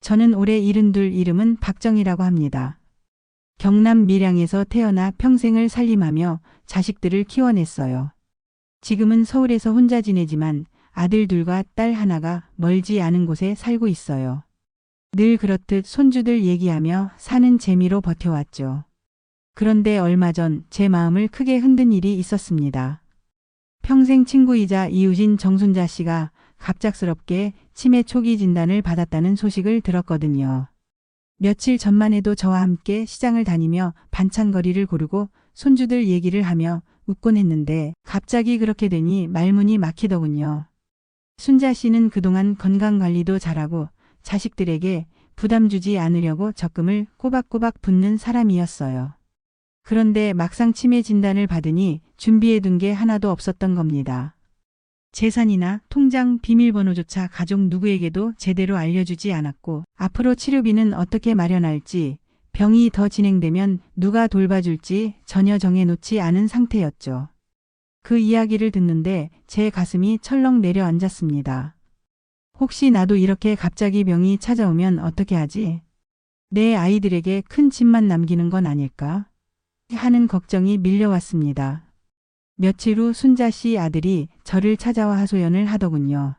저는 올해 72, 이름은 박정희라고 합니다. 경남 밀양에서 태어나 평생을 살림하며 자식들을 키워냈어요. 지금은 서울에서 혼자 지내지만 아들 둘과 딸 하나가 멀지 않은 곳에 살고 있어요. 늘 그렇듯 손주들 얘기하며 사는 재미로 버텨왔죠. 그런데 얼마 전 제 마음을 크게 흔든 일이 있었습니다. 평생 친구이자 이웃인 정순자 씨가 갑작스럽게 치매 초기 진단을 받았다는 소식을 들었거든요. 며칠 전만 해도 저와 함께 시장을 다니며 반찬거리를 고르고 손주들 얘기를 하며 웃곤 했는데 갑자기 그렇게 되니 말문이 막히더군요. 순자 씨는 그동안 건강관리도 잘하고 자식들에게 부담 주지 않으려고 적금을 꼬박꼬박 붓는 사람이었어요. 그런데 막상 치매 진단을 받으니 준비해둔 게 하나도 없었던 겁니다. 재산이나 통장 비밀번호조차 가족 누구에게도 제대로 알려주지 않았고 앞으로 치료비는 어떻게 마련할지, 병이 더 진행되면 누가 돌봐줄지 전혀 정해놓지 않은 상태였죠. 그 이야기를 듣는데 제 가슴이 철렁 내려앉았습니다. 혹시 나도 이렇게 갑자기 병이 찾아오면 어떻게 하지? 내 아이들에게 큰 짐만 남기는 건 아닐까? 하는 걱정이 밀려왔습니다. 며칠 후 순자 씨 아들이 저를 찾아와 하소연을 하더군요.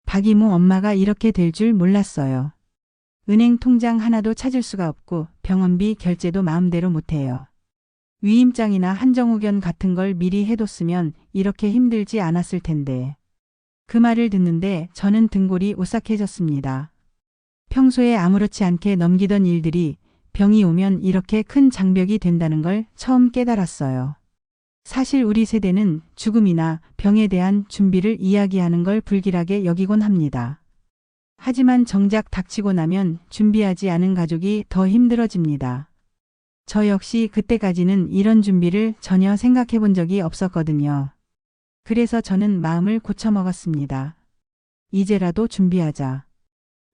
박 이모, 엄마가 이렇게 될 줄 몰랐어요. 은행 통장 하나도 찾을 수가 없고 병원비 결제도 마음대로 못해요. 위임장이나 한정후견 같은 걸 미리 해뒀으면 이렇게 힘들지 않았을 텐데. 그 말을 듣는데 저는 등골이 오싹해졌습니다. 평소에 아무렇지 않게 넘기던 일들이 병이 오면 이렇게 큰 장벽이 된다는 걸 처음 깨달았어요. 사실 우리 세대는 죽음이나 병에 대한 준비를 이야기하는 걸 불길하게 여기곤 합니다. 하지만 정작 닥치고 나면 준비하지 않은 가족이 더 힘들어집니다. 저 역시 그때까지는 이런 준비를 전혀 생각해 본 적이 없었거든요. 그래서 저는 마음을 고쳐먹었습니다. 이제라도 준비하자.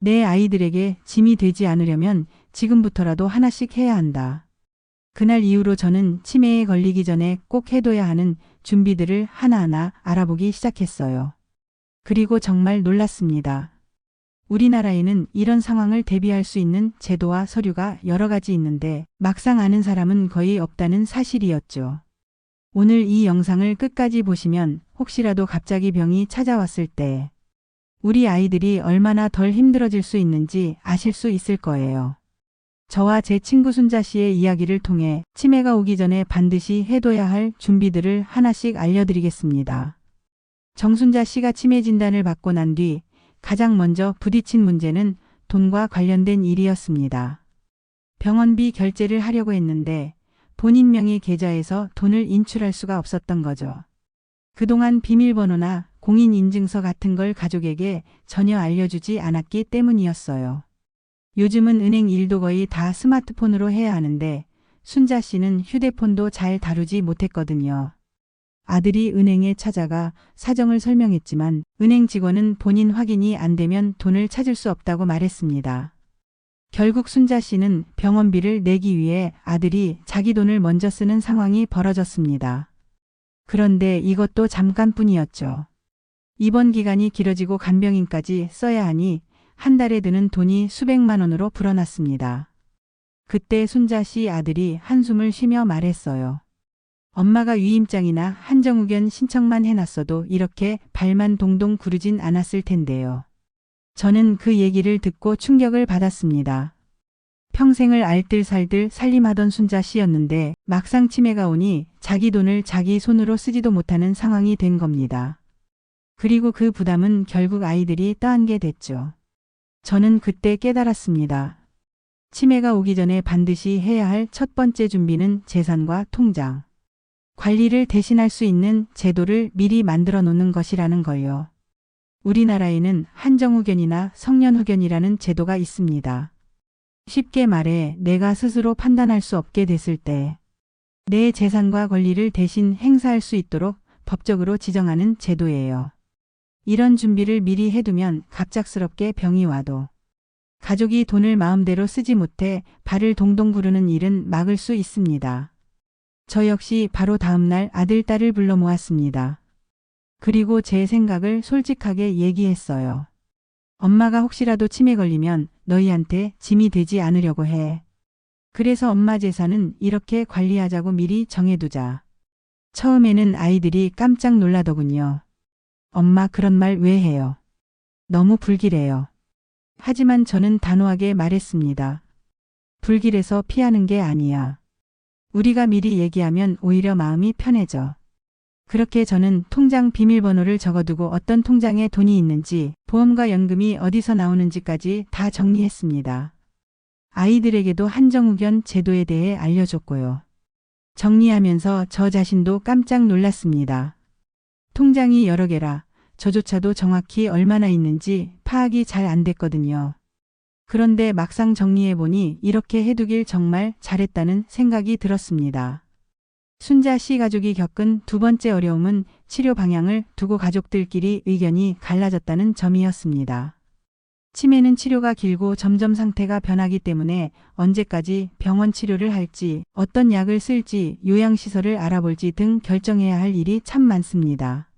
내 아이들에게 짐이 되지 않으려면 지금부터라도 하나씩 해야 한다. 그날 이후로 저는 치매에 걸리기 전에 꼭 해둬야 하는 준비들을 하나하나 알아보기 시작했어요. 그리고 정말 놀랐습니다. 우리나라에는 이런 상황을 대비할 수 있는 제도와 서류가 여러 가지 있는데 막상 아는 사람은 거의 없다는 사실이었죠. 오늘 이 영상을 끝까지 보시면 혹시라도 갑자기 병이 찾아왔을 때 우리 아이들이 얼마나 덜 힘들어질 수 있는지 아실 수 있을 거예요. 저와 제 친구 순자 씨의 이야기를 통해 치매가 오기 전에 반드시 해둬야 할 준비들을 하나씩 알려드리겠습니다. 정순자 씨가 치매 진단을 받고 난 뒤 가장 먼저 부딪힌 문제는 돈과 관련된 일이었습니다. 병원비 결제를 하려고 했는데 본인 명의 계좌에서 돈을 인출할 수가 없었던 거죠. 그동안 비밀번호나 공인인증서 같은 걸 가족에게 전혀 알려주지 않았기 때문이었어요. 요즘은 은행 일도 거의 다 스마트폰으로 해야 하는데 순자 씨는 휴대폰도 잘 다루지 못했거든요. 아들이 은행에 찾아가 사정을 설명했지만 은행 직원은 본인 확인이 안 되면 돈을 찾을 수 없다고 말했습니다. 결국 순자 씨는 병원비를 내기 위해 아들이 자기 돈을 먼저 쓰는 상황이 벌어졌습니다. 그런데 이것도 잠깐뿐이었죠. 입원 기간이 길어지고 간병인까지 써야 하니 한 달에 드는 돈이 수백만 원으로 불어났습니다. 그때 순자 씨 아들이 한숨을 쉬며 말했어요. 엄마가 위임장이나 한정후견 신청만 해놨어도 이렇게 발만 동동 구르진 않았을 텐데요. 저는 그 얘기를 듣고 충격을 받았습니다. 평생을 알뜰살뜰 살림하던 순자 씨였는데 막상 치매가 오니 자기 돈을 자기 손으로 쓰지도 못하는 상황이 된 겁니다. 그리고 그 부담은 결국 아이들이 떠안게 됐죠. 저는 그때 깨달았습니다. 치매가 오기 전에 반드시 해야 할 첫 번째 준비는 재산과 통장, 관리를 대신할 수 있는 제도를 미리 만들어 놓는 것이라는 걸요. 우리나라에는 한정후견이나 성년후견이라는 제도가 있습니다. 쉽게 말해 내가 스스로 판단할 수 없게 됐을 때 내 재산과 권리를 대신 행사할 수 있도록 법적으로 지정하는 제도예요. 이런 준비를 미리 해두면 갑작스럽게 병이 와도 가족이 돈을 마음대로 쓰지 못해 발을 동동 구르는 일은 막을 수 있습니다. 저 역시 바로 다음날 아들, 딸을 불러 모았습니다. 그리고 제 생각을 솔직하게 얘기했어요. 엄마가 혹시라도 치매 걸리면 너희한테 짐이 되지 않으려고 해. 그래서 엄마 재산은 이렇게 관리하자고 미리 정해두자. 처음에는 아이들이 깜짝 놀라더군요. 엄마 그런 말 왜 해요? 너무 불길해요. 하지만 저는 단호하게 말했습니다. 불길해서 피하는 게 아니야. 우리가 미리 얘기하면 오히려 마음이 편해져. 그렇게 저는 통장 비밀번호를 적어두고 어떤 통장에 돈이 있는지, 보험과 연금이 어디서 나오는지까지 다 정리했습니다. 아이들에게도 한정후견 제도에 대해 알려줬고요. 정리하면서 저 자신도 깜짝 놀랐습니다. 통장이 여러 개라 저조차도 정확히 얼마나 있는지 파악이 잘 안 됐거든요. 그런데 막상 정리해보니 이렇게 해두길 정말 잘했다는 생각이 들었습니다. 순자 씨 가족이 겪은 두 번째 어려움은 치료 방향을 두고 가족들끼리 의견이 갈라졌다는 점이었습니다. 치매는 치료가 길고 점점 상태가 변하기 때문에 언제까지 병원 치료를 할지, 어떤 약을 쓸지, 요양시설을 알아볼지 등 결정해야 할 일이 참 많습니다.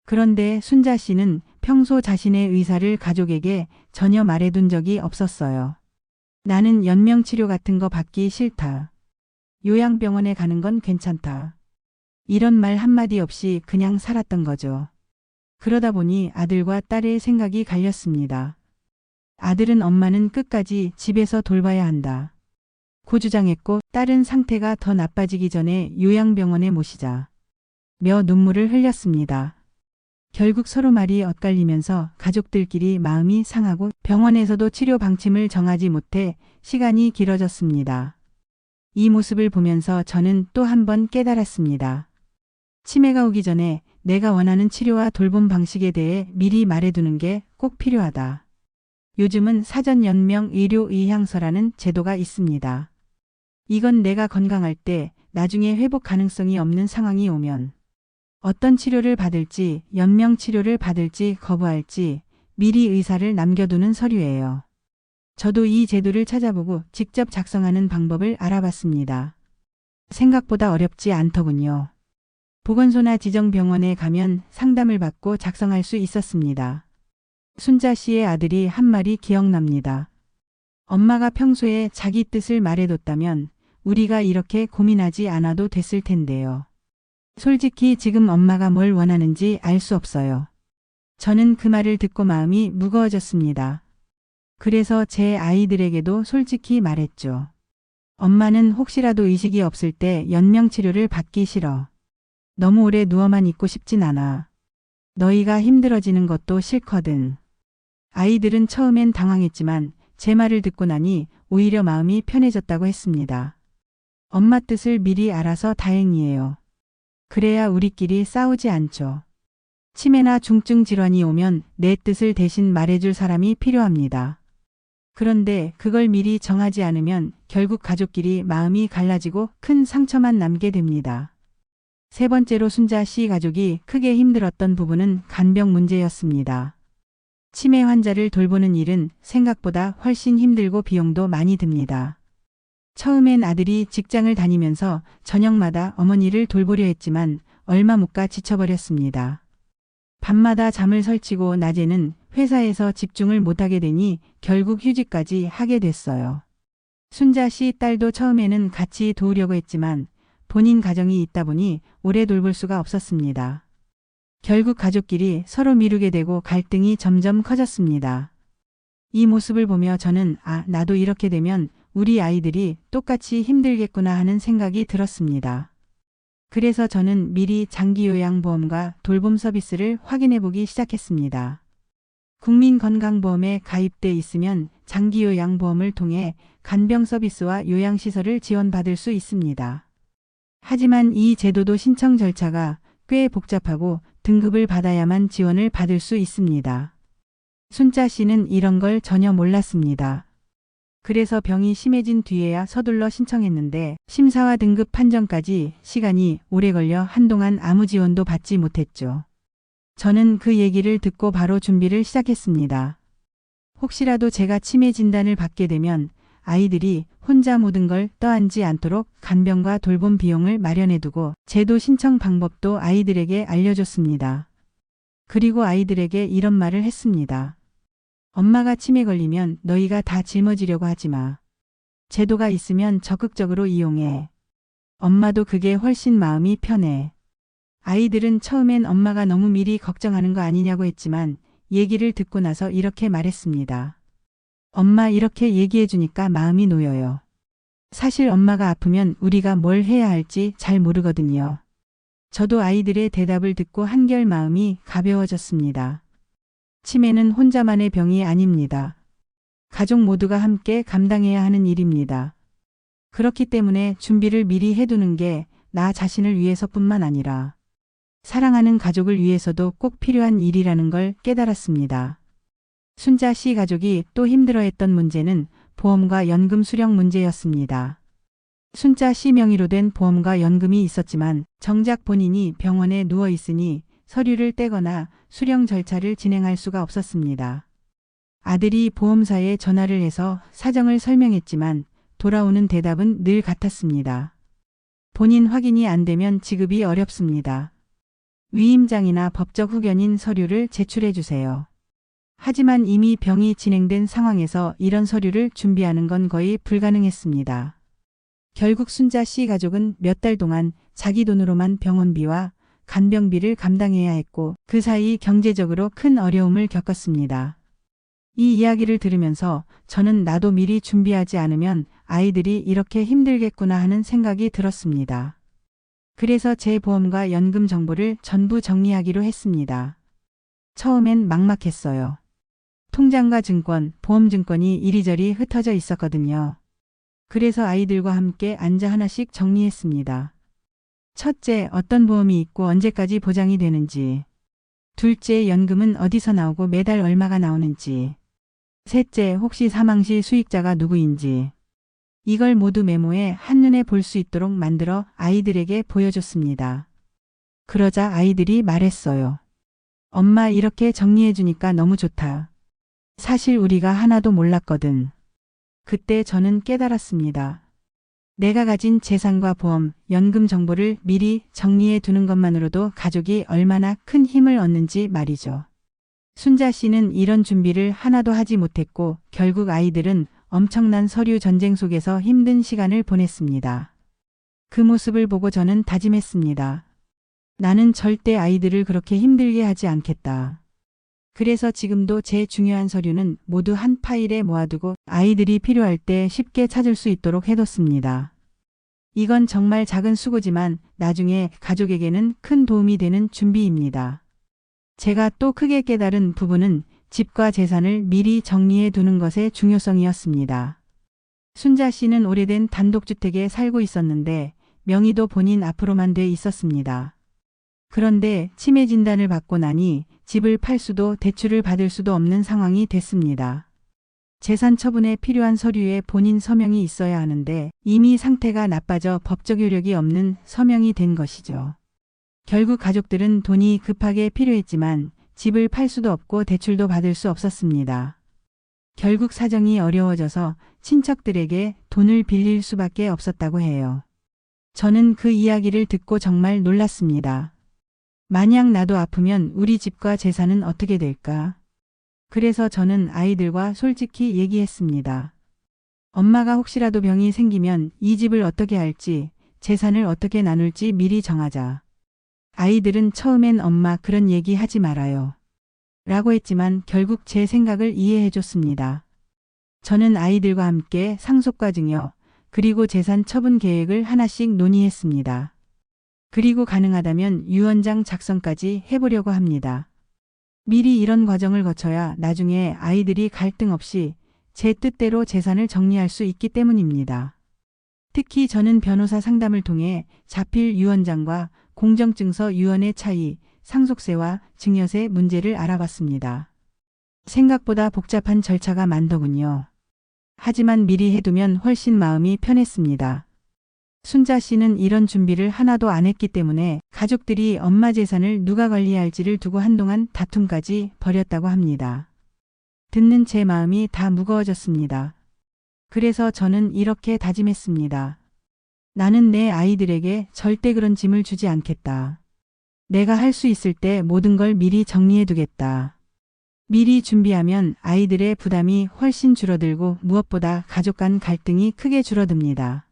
그런데 순자 씨는 평소 자신의 의사를 가족에게 전혀 말해둔 적이 없었어요. 나는 연명치료 같은 거 받기 싫다. 요양병원에 가는 건 괜찮다. 이런 말 한마디 없이 그냥 살았던 거죠. 그러다 보니 아들과 딸의 생각이 갈렸습니다. 아들은 엄마는 끝까지 집에서 돌봐야 한다. 고 주장했고 딸은 상태가 더 나빠지기 전에 요양병원에 모시자. 며 눈물을 흘렸습니다. 결국 서로 말이 엇갈리면서 가족들끼리 마음이 상하고 병원에서도 치료 방침을 정하지 못해 시간이 길어졌습니다. 이 모습을 보면서 저는 또 한 번 깨달았습니다. 치매가 오기 전에 내가 원하는 치료와 돌봄 방식에 대해 미리 말해두는 게 꼭 필요하다. 요즘은 사전 연명 의료 의향서라는 제도가 있습니다. 이건 내가 건강할 때 나중에 회복 가능성이 없는 상황이 오면 어떤 치료를 받을지, 연명 치료를 받을지 거부할지 미리 의사를 남겨두는 서류예요. 저도 이 제도를 찾아보고 직접 작성하는 방법을 알아봤습니다. 생각보다 어렵지 않더군요. 보건소나 지정병원에 가면 상담을 받고 작성할 수 있었습니다. 순자 씨의 아들이 한 말이 기억납니다. 엄마가 평소에 자기 뜻을 말해뒀다면 우리가 이렇게 고민하지 않아도 됐을 텐데요. 솔직히 지금 엄마가 뭘 원하는지 알 수 없어요. 저는 그 말을 듣고 마음이 무거워졌습니다. 그래서 제 아이들에게도 솔직히 말했죠. 엄마는 혹시라도 의식이 없을 때 연명치료를 받기 싫어. 너무 오래 누워만 있고 싶진 않아. 너희가 힘들어지는 것도 싫거든. 아이들은 처음엔 당황했지만 제 말을 듣고 나니 오히려 마음이 편해졌다고 했습니다. 엄마 뜻을 미리 알아서 다행이에요. 그래야 우리끼리 싸우지 않죠. 치매나 중증 질환이 오면 내 뜻을 대신 말해줄 사람이 필요합니다. 그런데 그걸 미리 정하지 않으면 결국 가족끼리 마음이 갈라지고 큰 상처만 남게 됩니다. 세 번째로 순자 씨 가족이 크게 힘들었던 부분은 간병 문제였습니다. 치매 환자를 돌보는 일은 생각보다 훨씬 힘들고 비용도 많이 듭니다. 처음엔 아들이 직장을 다니면서 저녁마다 어머니를 돌보려 했지만 얼마 못 가 지쳐버렸습니다. 밤마다 잠을 설치고 낮에는 회사에서 집중을 못하게 되니 결국 휴직까지 하게 됐어요. 순자 씨 딸도 처음에는 같이 도우려고 했지만 본인 가정이 있다 보니 오래 돌볼 수가 없었습니다. 결국 가족끼리 서로 미루게 되고 갈등이 점점 커졌습니다. 이 모습을 보며 저는 나도 이렇게 되면 우리 아이들이 똑같이 힘들겠구나 하는 생각이 들었습니다. 그래서 저는 미리 장기요양보험과 돌봄 서비스를 확인해 보기 시작했습니다. 국민건강보험에 가입돼 있으면 장기요양보험을 통해 간병 서비스와 요양시설을 지원받을 수 있습니다. 하지만 이 제도도 신청 절차가 꽤 복잡하고 등급을 받아야만 지원을 받을 수 있습니다. 순자 씨는 이런 걸 전혀 몰랐습니다. 그래서 병이 심해진 뒤에야 서둘러 신청했는데 심사와 등급 판정까지 시간이 오래 걸려 한동안 아무 지원도 받지 못했죠. 저는 그 얘기를 듣고 바로 준비를 시작했습니다. 혹시라도 제가 치매 진단을 받게 되면 아이들이 혼자 모든 걸 떠안지 않도록 간병과 돌봄 비용을 마련해두고 제도 신청 방법도 아이들에게 알려줬습니다. 그리고 아이들에게 이런 말을 했습니다. 엄마가 치매 걸리면 너희가 다 짊어지려고 하지 마. 제도가 있으면 적극적으로 이용해. 엄마도 그게 훨씬 마음이 편해. 아이들은 처음엔 엄마가 너무 미리 걱정하는 거 아니냐고 했지만 얘기를 듣고 나서 이렇게 말했습니다. 엄마 이렇게 얘기해 주니까 마음이 놓여요. 사실 엄마가 아프면 우리가 뭘 해야 할지 잘 모르거든요. 저도 아이들의 대답을 듣고 한결 마음이 가벼워졌습니다. 치매는 혼자만의 병이 아닙니다. 가족 모두가 함께 감당해야 하는 일입니다. 그렇기 때문에 준비를 미리 해두는 게 나 자신을 위해서뿐만 아니라 사랑하는 가족을 위해서도 꼭 필요한 일이라는 걸 깨달았습니다. 순자 씨 가족이 또 힘들어했던 문제는 보험과 연금 수령 문제였습니다. 순자 씨 명의로 된 보험과 연금이 있었지만 정작 본인이 병원에 누워 있으니 서류를 떼거나 수령 절차를 진행할 수가 없었습니다. 아들이 보험사에 전화를 해서 사정을 설명했지만 돌아오는 대답은 늘 같았습니다. 본인 확인이 안 되면 지급이 어렵습니다. 위임장이나 법적 후견인 서류를 제출해 주세요. 하지만 이미 병이 진행된 상황에서 이런 서류를 준비하는 건 거의 불가능했습니다. 결국 순자 씨 가족은 몇 달 동안 자기 돈으로만 병원비와 간병비를 감당해야 했고 그 사이 경제적으로 큰 어려움을 겪었습니다. 이 이야기를 들으면서 저는 나도 미리 준비하지 않으면 아이들이 이렇게 힘들겠구나 하는 생각이 들었습니다. 그래서 제 보험과 연금 정보를 전부 정리하기로 했습니다. 처음엔 막막했어요. 통장과 증권, 보험증권이 이리저리 흩어져 있었거든요. 그래서 아이들과 함께 앉아 하나씩 정리했습니다. 첫째, 어떤 보험이 있고 언제까지 보장이 되는지. 둘째, 연금은 어디서 나오고 매달 얼마가 나오는지. 셋째, 혹시 사망 시 수익자가 누구인지. 이걸 모두 메모해 한눈에 볼 수 있도록 만들어 아이들에게 보여줬습니다. 그러자 아이들이 말했어요. 엄마 이렇게 정리해 주니까 너무 좋다. 사실 우리가 하나도 몰랐거든. 그때 저는 깨달았습니다. 내가 가진 재산과 보험, 연금 정보를 미리 정리해 두는 것만으로도 가족이 얼마나 큰 힘을 얻는지 말이죠. 순자 씨는 이런 준비를 하나도 하지 못했고 결국 아이들은 엄청난 서류 전쟁 속에서 힘든 시간을 보냈습니다. 그 모습을 보고 저는 다짐했습니다. 나는 절대 아이들을 그렇게 힘들게 하지 않겠다. 그래서 지금도 제 중요한 서류는 모두 한 파일에 모아두고 아이들이 필요할 때 쉽게 찾을 수 있도록 해뒀습니다. 이건 정말 작은 수고지만 나중에 가족에게는 큰 도움이 되는 준비입니다. 제가 또 크게 깨달은 부분은 집과 재산을 미리 정리해 두는 것의 중요성이었습니다. 순자 씨는 오래된 단독주택에 살고 있었는데 명의도 본인 앞으로만 돼 있었습니다. 그런데 치매 진단을 받고 나니 집을 팔 수도 대출을 받을 수도 없는 상황이 됐습니다. 재산 처분에 필요한 서류에 본인 서명이 있어야 하는데 이미 상태가 나빠져 법적 효력이 없는 서명이 된 것이죠. 결국 가족들은 돈이 급하게 필요했지만 집을 팔 수도 없고 대출도 받을 수 없었습니다. 결국 사정이 어려워져서 친척들에게 돈을 빌릴 수밖에 없었다고 해요. 저는 그 이야기를 듣고 정말 놀랐습니다. 만약 나도 아프면 우리 집과 재산은 어떻게 될까? 그래서 저는 아이들과 솔직히 얘기했습니다. 엄마가 혹시라도 병이 생기면 이 집을 어떻게 할지, 재산을 어떻게 나눌지 미리 정하자. 아이들은 처음엔 엄마 그런 얘기 하지 말아요. 라고 했지만 결국 제 생각을 이해해 줬습니다. 저는 아이들과 함께 상속과 증여, 그리고 재산 처분 계획을 하나씩 논의했습니다. 그리고 가능하다면 유언장 작성까지 해보려고 합니다. 미리 이런 과정을 거쳐야 나중에 아이들이 갈등 없이 제 뜻대로 재산을 정리할 수 있기 때문입니다. 특히 저는 변호사 상담을 통해 자필 유언장과 공정증서 유언의 차이, 상속세와 증여세 문제를 알아봤습니다. 생각보다 복잡한 절차가 많더군요. 하지만 미리 해두면 훨씬 마음이 편했습니다. 순자 씨는 이런 준비를 하나도 안 했기 때문에 가족들이 엄마 재산을 누가 관리할지를 두고 한동안 다툼까지 벌였다고 합니다. 듣는 제 마음이 다 무거워졌습니다. 그래서 저는 이렇게 다짐했습니다. 나는 내 아이들에게 절대 그런 짐을 주지 않겠다. 내가 할 수 있을 때 모든 걸 미리 정리해 두겠다. 미리 준비하면 아이들의 부담이 훨씬 줄어들고 무엇보다 가족 간 갈등이 크게 줄어듭니다.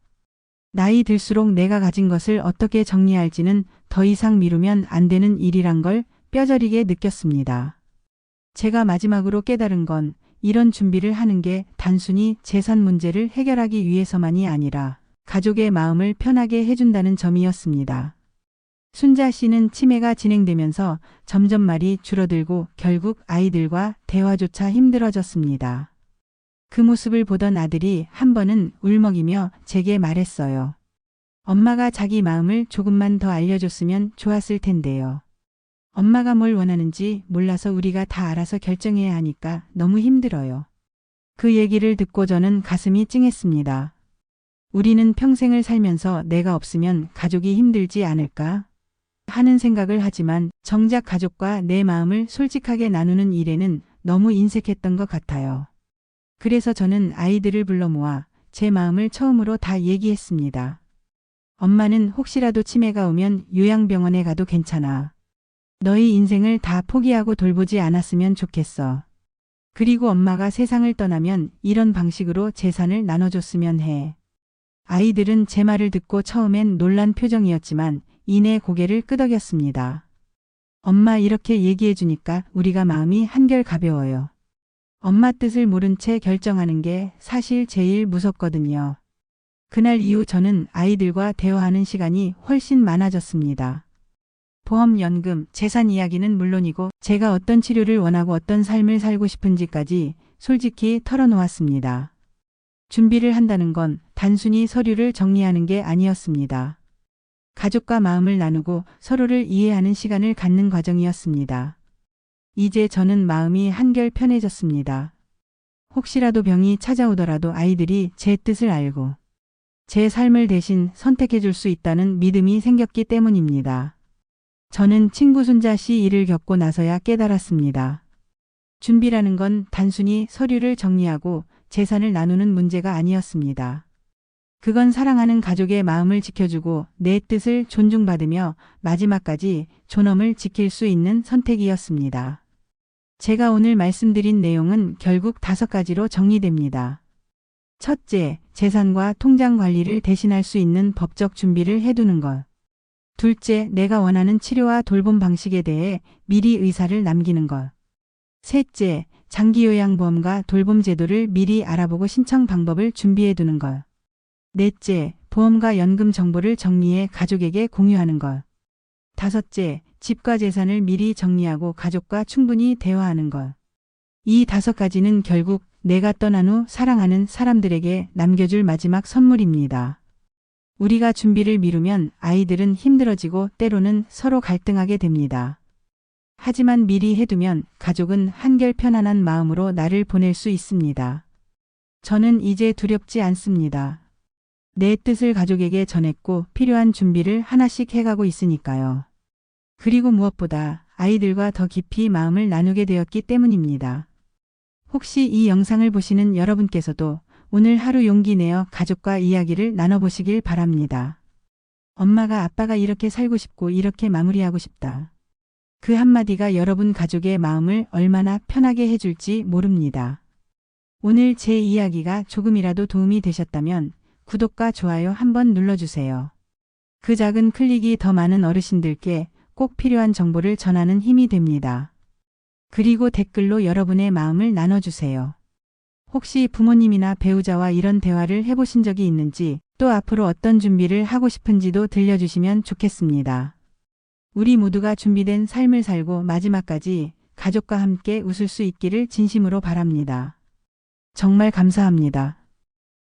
나이 들수록 내가 가진 것을 어떻게 정리할지는 더 이상 미루면 안 되는 일이란 걸 뼈저리게 느꼈습니다. 제가 마지막으로 깨달은 건 이런 준비를 하는 게 단순히 재산 문제를 해결하기 위해서만이 아니라 가족의 마음을 편하게 해준다는 점이었습니다. 순자 씨는 치매가 진행되면서 점점 말이 줄어들고 결국 아이들과 대화조차 힘들어졌습니다. 그 모습을 보던 아들이 한 번은 울먹이며 제게 말했어요. 엄마가 자기 마음을 조금만 더 알려줬으면 좋았을 텐데요. 엄마가 뭘 원하는지 몰라서 우리가 다 알아서 결정해야 하니까 너무 힘들어요. 그 얘기를 듣고 저는 가슴이 찡했습니다. 우리는 평생을 살면서 내가 없으면 가족이 힘들지 않을까 하는 생각을 하지만 정작 가족과 내 마음을 솔직하게 나누는 일에는 너무 인색했던 것 같아요. 그래서 저는 아이들을 불러 모아 제 마음을 처음으로 다 얘기했습니다. 엄마는 혹시라도 치매가 오면 요양병원에 가도 괜찮아. 너희 인생을 다 포기하고 돌보지 않았으면 좋겠어. 그리고 엄마가 세상을 떠나면 이런 방식으로 재산을 나눠줬으면 해. 아이들은 제 말을 듣고 처음엔 놀란 표정이었지만 이내 고개를 끄덕였습니다. 엄마 이렇게 얘기해 주니까 우리가 마음이 한결 가벼워요. 엄마 뜻을 모른 채 결정하는 게 사실 제일 무섭거든요. 그날 이후 저는 아이들과 대화하는 시간이 훨씬 많아졌습니다. 보험, 연금, 재산 이야기는 물론이고 제가 어떤 치료를 원하고 어떤 삶을 살고 싶은지까지 솔직히 털어놓았습니다. 준비를 한다는 건 단순히 서류를 정리하는 게 아니었습니다. 가족과 마음을 나누고 서로를 이해하는 시간을 갖는 과정이었습니다. 이제 저는 마음이 한결 편해졌습니다. 혹시라도 병이 찾아오더라도 아이들이 제 뜻을 알고 제 삶을 대신 선택해 줄 수 있다는 믿음이 생겼기 때문입니다. 저는 친구 순자 씨 일을 겪고 나서야 깨달았습니다. 준비라는 건 단순히 서류를 정리하고 재산을 나누는 문제가 아니었습니다. 그건 사랑하는 가족의 마음을 지켜주고 내 뜻을 존중받으며 마지막까지 존엄을 지킬 수 있는 선택이었습니다. 제가 오늘 말씀드린 내용은 결국 5가지로 정리됩니다. 첫째, 재산과 통장 관리를 대신할 수 있는 법적 준비를 해두는 것. 둘째, 내가 원하는 치료와 돌봄 방식에 대해 미리 의사를 남기는 것. 셋째, 장기요양보험과 돌봄 제도를 미리 알아보고 신청 방법을 준비해두는 것. 넷째, 보험과 연금 정보를 정리해 가족에게 공유하는 것. 다섯째, 집과 재산을 미리 정리하고 가족과 충분히 대화하는 것. 이 5가지는 결국 내가 떠난 후 사랑하는 사람들에게 남겨줄 마지막 선물입니다. 우리가 준비를 미루면 아이들은 힘들어지고 때로는 서로 갈등하게 됩니다. 하지만 미리 해두면 가족은 한결 편안한 마음으로 나를 보낼 수 있습니다. 저는 이제 두렵지 않습니다. 내 뜻을 가족에게 전했고 필요한 준비를 하나씩 해가고 있으니까요. 그리고 무엇보다 아이들과 더 깊이 마음을 나누게 되었기 때문입니다. 혹시 이 영상을 보시는 여러분께서도 오늘 하루 용기 내어 가족과 이야기를 나눠보시길 바랍니다. 엄마가 아빠가 이렇게 살고 싶고 이렇게 마무리하고 싶다. 그 한마디가 여러분 가족의 마음을 얼마나 편하게 해줄지 모릅니다. 오늘 제 이야기가 조금이라도 도움이 되셨다면 구독과 좋아요 한번 눌러주세요. 그 작은 클릭이 더 많은 어르신들께 꼭 필요한 정보를 전하는 힘이 됩니다. 그리고 댓글로 여러분의 마음을 나눠주세요. 혹시 부모님이나 배우자와 이런 대화를 해보신 적이 있는지 또 앞으로 어떤 준비를 하고 싶은지도 들려주시면 좋겠습니다. 우리 모두가 준비된 삶을 살고 마지막까지 가족과 함께 웃을 수 있기를 진심으로 바랍니다. 정말 감사합니다.